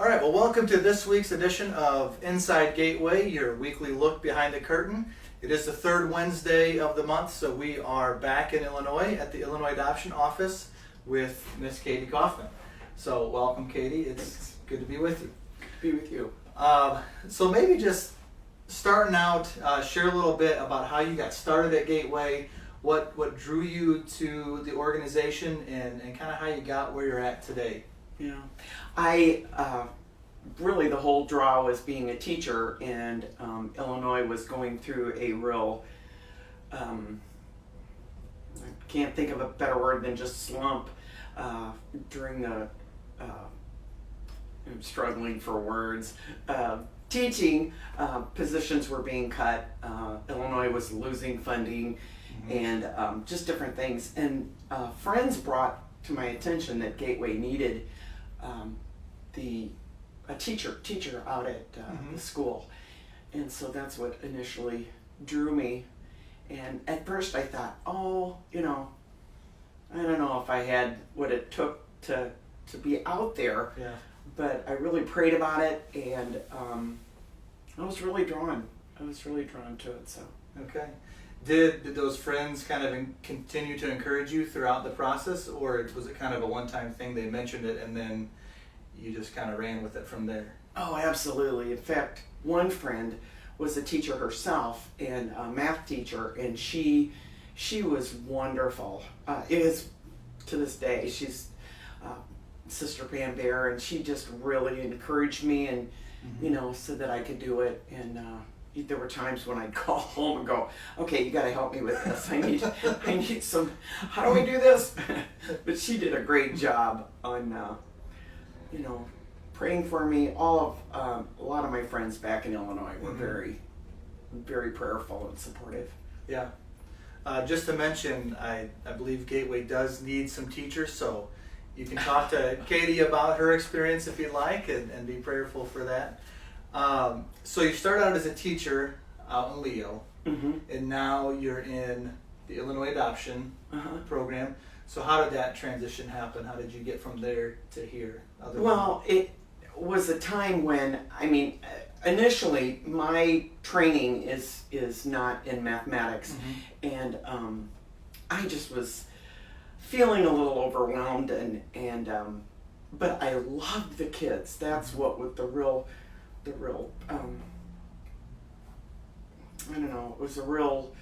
right, well, welcome to this week's edition of Inside Gateway, your weekly look behind the curtain. It is the third Wednesday of the month, so we are back in Illinois at the Illinois Adoption Office with Miss Katie Kaufmann. So welcome, Katie. It's good to be with you. Be with you. So maybe just starting out, share a little bit about how you got started at Gateway, what drew you to the organization, and kind of how you got where you're at today. Yeah, I really the whole draw was being a teacher, and Illinois was going through a real, I can't think of a better word than just slump during the, I'm struggling for words, teaching positions were being cut, Illinois was losing funding, and just different things. And friends brought to my attention that Gateway needed a teacher out at the school, and so that's what initially drew me. And at first I thought, I don't know if I had what it took to be out there. Yeah. But I really prayed about it, and I was really drawn to it. So Okay. Did those friends kind of continue to encourage you throughout the process, or was it kind of a one-time thing? They mentioned it and then you just kind of ran with it from there? Oh, absolutely. In fact, one friend was a teacher herself, and a math teacher, and she was wonderful. Is to this day. She's Sister Pam Bear, and she just really encouraged me, and said that I could do it. And there were times when I'd call home and go, "Okay, you got to help me with this. I need some. How do we do this?" But she did a great job on praying for me. A lot of my friends back in Illinois were very, very prayerful and supportive. Yeah. Just to mention, I believe Gateway does need some teachers, so you can talk to Katie about her experience if you'd like, and be prayerful for that. So you started out as a teacher out in Leo, and now you're in the Illinois Adoption Program. So how did that transition happen? How did you get from there to here? Well, it was a time when, initially my training is not in mathematics, and I just was feeling a little overwhelmed, and but I loved the kids. That's what with the real I don't know, it was a real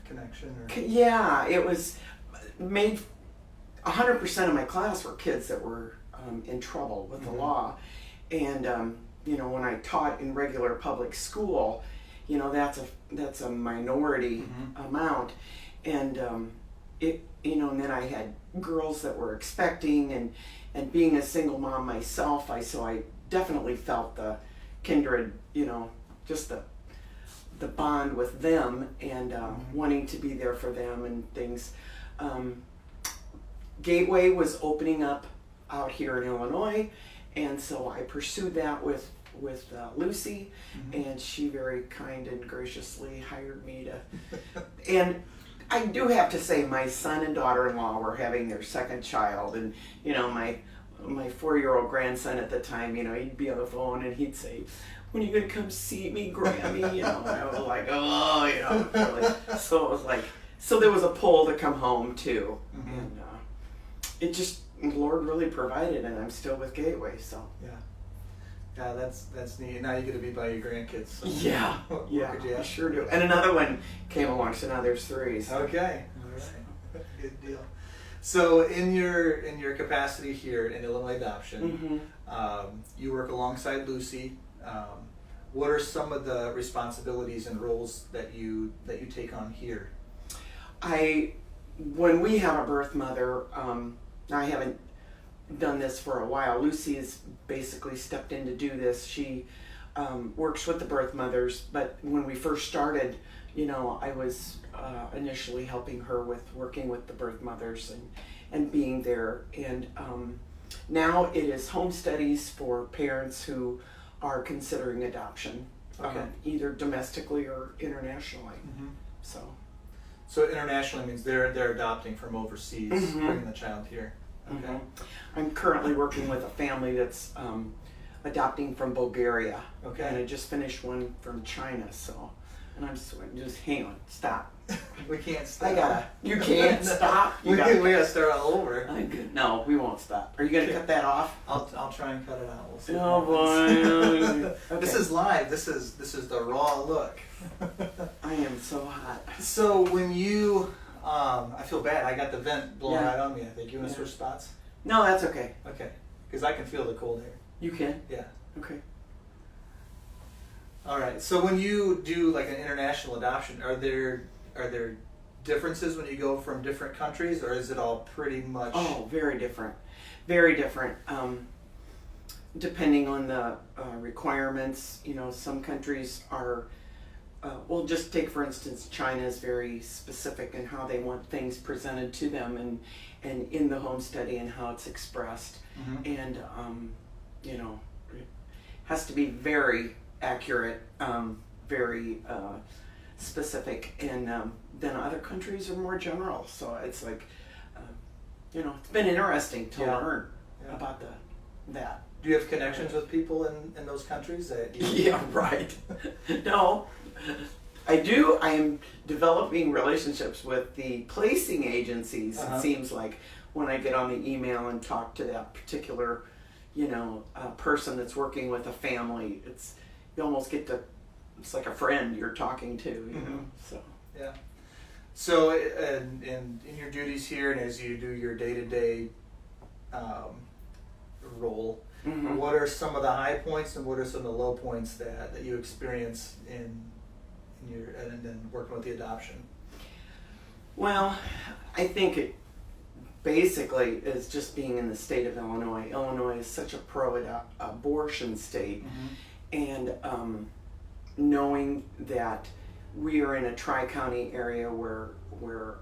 connection. Yeah, it was made. 100% of my class were kids that were in trouble with the law, and when I taught in regular public school, that's a minority amount, and and then I had girls that were expecting, and being a single mom myself, so I definitely felt the kindred, just the bond with them, and wanting to be there for them and things. Gateway was opening up out here in Illinois, and so I pursued that with Lucy, and she very kind and graciously hired me to. And I do have to say, my son and daughter-in-law were having their second child, and my 4-year-old grandson at the time, he'd be on the phone and he'd say, "When are you gonna come see me, Grammy?" And I was like, really. So it was like, so there was a pull to come home too, and it just, the Lord really provided, and I'm still with Gateway, so. Yeah, that's neat. Now you get to be by your grandkids. So Yeah, you sure do. And another one came along, so now there's 3. So. Okay, all right, good deal. So in your capacity here in Illinois Adoption, you work alongside Lucy. What are some of the responsibilities and roles that you take on here? When we have a birth mother, I haven't done this for a while. Lucy has basically stepped in to do this. She works with the birth mothers, but when we first started, I was initially helping her with working with the birth mothers and being there. And now it is home studies for parents who are considering adoption, either domestically or internationally. So internationally means they're adopting from overseas, bringing the child here. Okay. I'm currently working with a family that's adopting from Bulgaria. Okay. And I just finished one from China, so. And I'm just hang on, stop. We can't stop. You can't stop. We gotta start all over. No, we won't stop. Are you gonna cut that off? I'll try and cut it out. We'll see. Oh boy. Okay. This is live. This is the raw look. I am so hot. So when you, I feel bad. I got the vent blowing right on me. I think you want to switch spots. No, that's okay. Okay, because I can feel the cold air. You can. Yeah. Okay. All right. So when you do like an international adoption, are there differences when you go from different countries, or is it all pretty much? Oh, very different. Very different. Depending on the requirements, some countries are. Well, just take for instance, China is very specific in how they want things presented to them, and in the home study and how it's expressed, and it has to be very accurate, very specific, and then other countries are more general. So it's like, it's been interesting to learn about that. Do you have connections with people in those countries? Yeah, right. No, I do. I am developing relationships with the placing agencies. It seems like when I get on the email and talk to that particular, person that's working with a family, you almost get to. It's like a friend you're talking to, you know. So yeah. So in your duties here, and as you do your day-to-day role, what are some of the high points and what are some of the low points that you experience in your and then working with the adoption? Well, I think it basically is just being in the state of Illinois. Illinois is such a pro-abortion state, and knowing that we are in a tri-county area where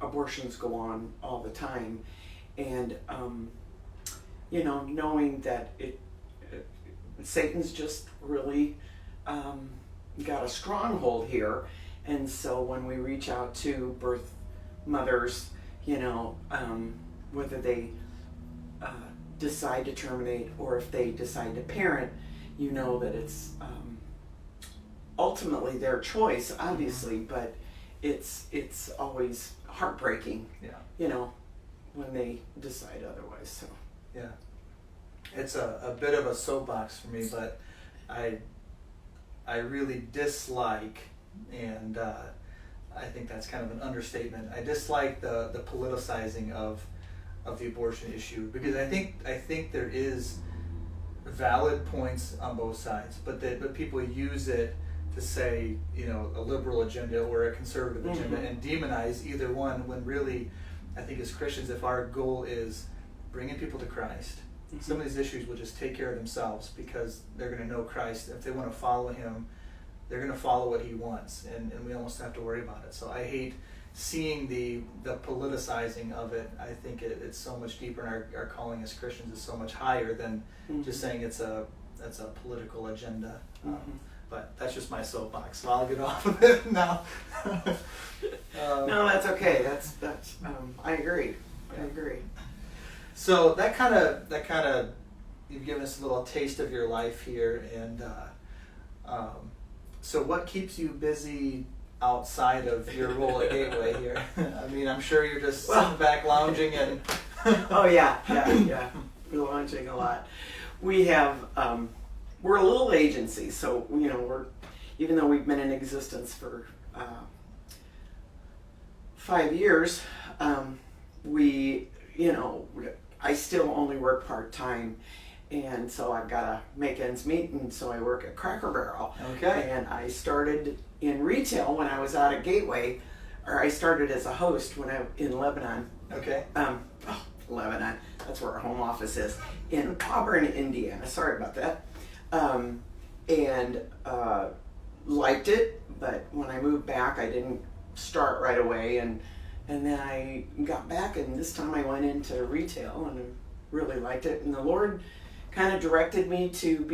abortions go on all the time, and knowing that Satan's just really got a stronghold here, and so when we reach out to birth mothers, whether they decide to terminate or if they decide to parent, that it's ultimately their choice, obviously, but it's always heartbreaking, when they decide otherwise. So yeah, it's a bit of a soapbox for me, but I really dislike, and I think that's kind of an understatement. I dislike the politicizing of the abortion issue, because I think there is valid points on both sides, but people use it to say, a liberal agenda or a conservative agenda and demonize either one, when really, I think as Christians, if our goal is bringing people to Christ, some of these issues will just take care of themselves, because they're going to know Christ. If they want to follow Him, they're going to follow what He wants, and we almost don't have to worry about it. So I hate seeing the politicizing of it. I think it's so much deeper, and our calling as Christians is so much higher than just saying it's a political agenda. But that's just my soapbox, so I'll get off of it now. No, that's okay. That's I agree. I agree. So that kind of you've given us a little taste of your life here, and so what keeps you busy outside of your role at Gateway here? I mean, I'm sure you're just sitting back lounging and. Oh yeah. We're lounging a lot. We have. We're a little agency, so we're, even though we've been in existence for 5 years, I still only work part-time, and so I've got to make ends meet, and so I work at Cracker Barrel. Okay. And I started in retail when I was out at Gateway, or I started as a host in Lebanon. Okay. Lebanon, that's where our home office is, in Auburn, Indiana. Sorry about that. And liked it, but when I moved back, I didn't start right away, and then I got back, and this time I went into retail and I really liked it, and the Lord kind of directed me to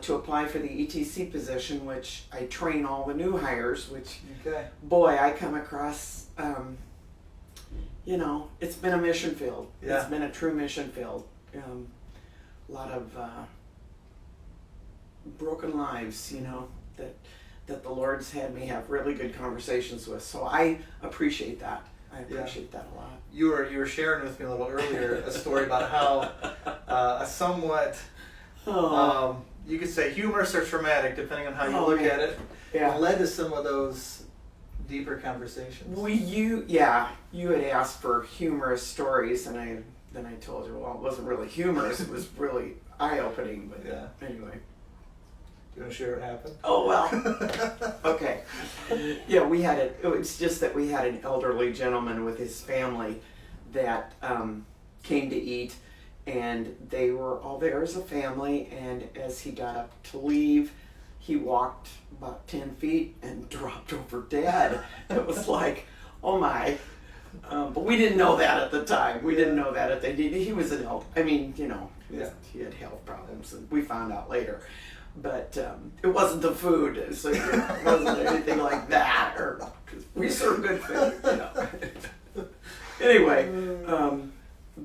to apply for the ETC position, which I train all the new hires, which boy, I come across, it's been a mission field. Yeah. It's been a true mission field. A lot of broken lives, that the Lord's had me have really good conversations with. So I appreciate that. I appreciate that a lot. You were sharing with me a little earlier a story about how a somewhat you could say humorous or traumatic, depending on how you look at it, led to some of those deeper conversations. You had asked for humorous stories, and then I told you, well, it wasn't really humorous. It was really eye-opening. But anyway. You want to share what happened? Oh, well. Okay. Yeah, it was just that we had an elderly gentleman with his family that came to eat, and they were all there as a family, and as he got up to leave, he walked about 10 feet and dropped over dead. It was like, oh my. But we didn't know that at the time. We didn't know that he was an elder. I mean, he had health problems, and we found out later. But it wasn't the food, so it wasn't anything like that. Or we serve good food, Anyway,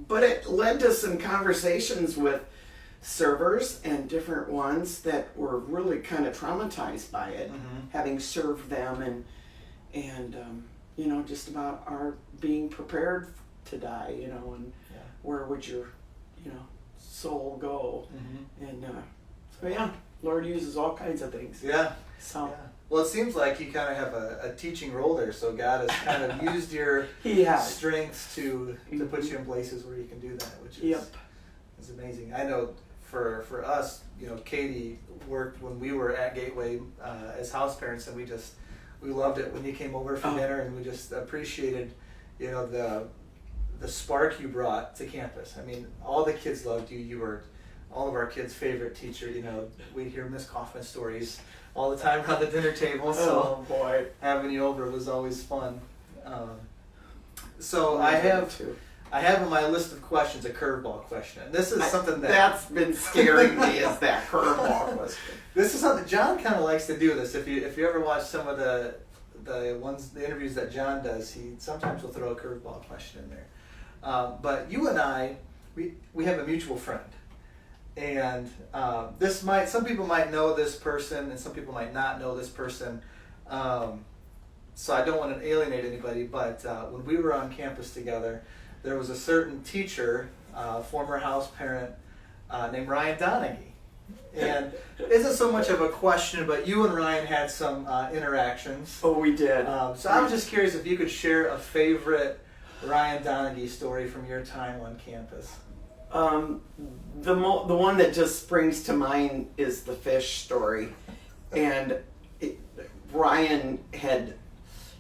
but it led to some conversations with servers and different ones that were really kind of traumatized by it, having served them, and just about our being prepared to die, and where would your soul go, and so Lord uses all kinds of things. Yeah. So. Yeah. Well, it seems like you kind of have a teaching role there, so God has kind of used your strengths to put you in places where you can do that, which is amazing. I know for us, Katie worked when we were at Gateway as house parents, and we loved it when you came over for dinner, and we just appreciated, the spark you brought to campus. I mean, all the kids loved you. You were all of our kids' favorite teacher. We'd hear Miss Kaufmann stories all the time around the dinner table. So boy, having you over was always fun. So I have on my list of questions a curveball question. And this is something that's been scaring me. Is that curveball question? This is something John kind of likes to do. This if you ever watch some of the interviews that John does, he sometimes will throw a curveball question in there. But you and I, we have a mutual friend. And some people might know this person, and some people might not know this person. So I don't want to alienate anybody, but when we were on campus together, there was a certain teacher, former house parent, named Ryan Donaghy. And it isn't so much of a question, but you and Ryan had some interactions. Oh, we did. So I was just curious if you could share a favorite Ryan Donaghy story from your time on campus. The one that just springs to mind is the fish story, and Ryan had,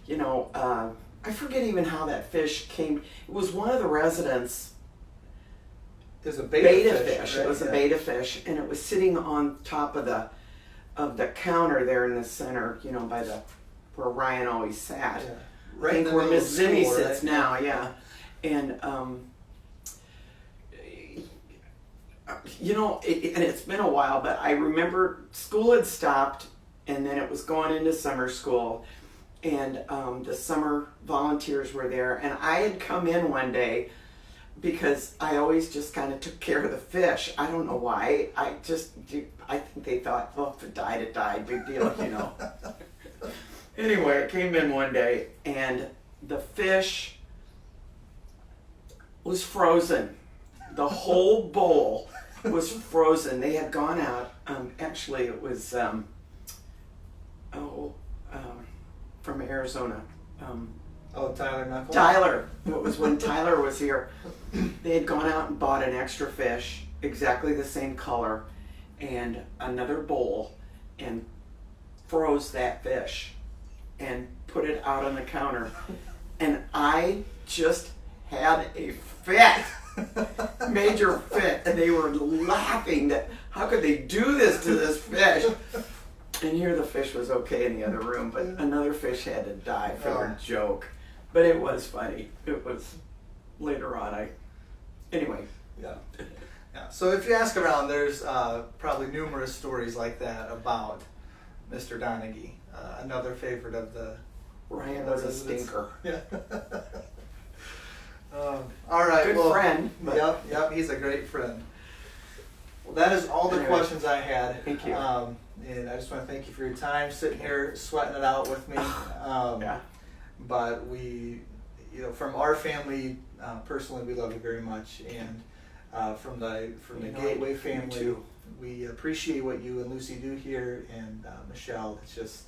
I forget even how that fish came. It was one of the residents. It was a beta fish. Right? It was a beta fish, and it was sitting on top of the counter there in the center, by where Ryan always sat. Yeah. Right, I think where Miss Zinni sits now. Yeah, and. And it's been a while, but I remember school had stopped, and then it was going into summer school, and the summer volunteers were there, and I had come in one day because I always just kind of took care of the fish. I don't know why. I think they thought, well, if it died, big deal, Anyway, I came in one day, and the fish was frozen. The whole bowl was frozen. They had gone out. Actually, it was from Arizona. Tyler Knuckles? Tyler. It was when Tyler was here. They had gone out and bought an extra fish, exactly the same color, and another bowl, and froze that fish and put it out on the counter. And I just had a fit. Major fit, and they were laughing that how could they do this to this fish, and here the fish was okay in the other room, but another fish had to die for their joke. But it was funny. It was later on. Anyway. Yeah. So if you ask around, there's probably numerous stories like that about Mr. Donaghy, another favorite of the Ryan was a stinker. Yeah. All right. Good friend. Yep. He's a great friend. Well, that is all the Anyway, questions I had. thank you. And I just want to thank you for your time sitting here sweating it out with me. Yeah. But we, from our family, personally, we love you very much, and from the Gateway family, too. we appreciate what you and Lucy do here. And Michelle, it's just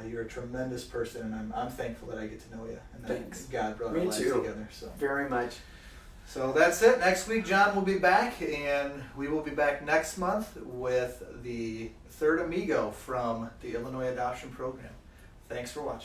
you're a tremendous person, and I'm thankful that I get to know you, and that Thanks. God brought Me our lives too. together. So. Very much. So that's it. Next week, John will be back, and we will be back next month with the third amigo from the Illinois Adoption Program. Thanks for watching.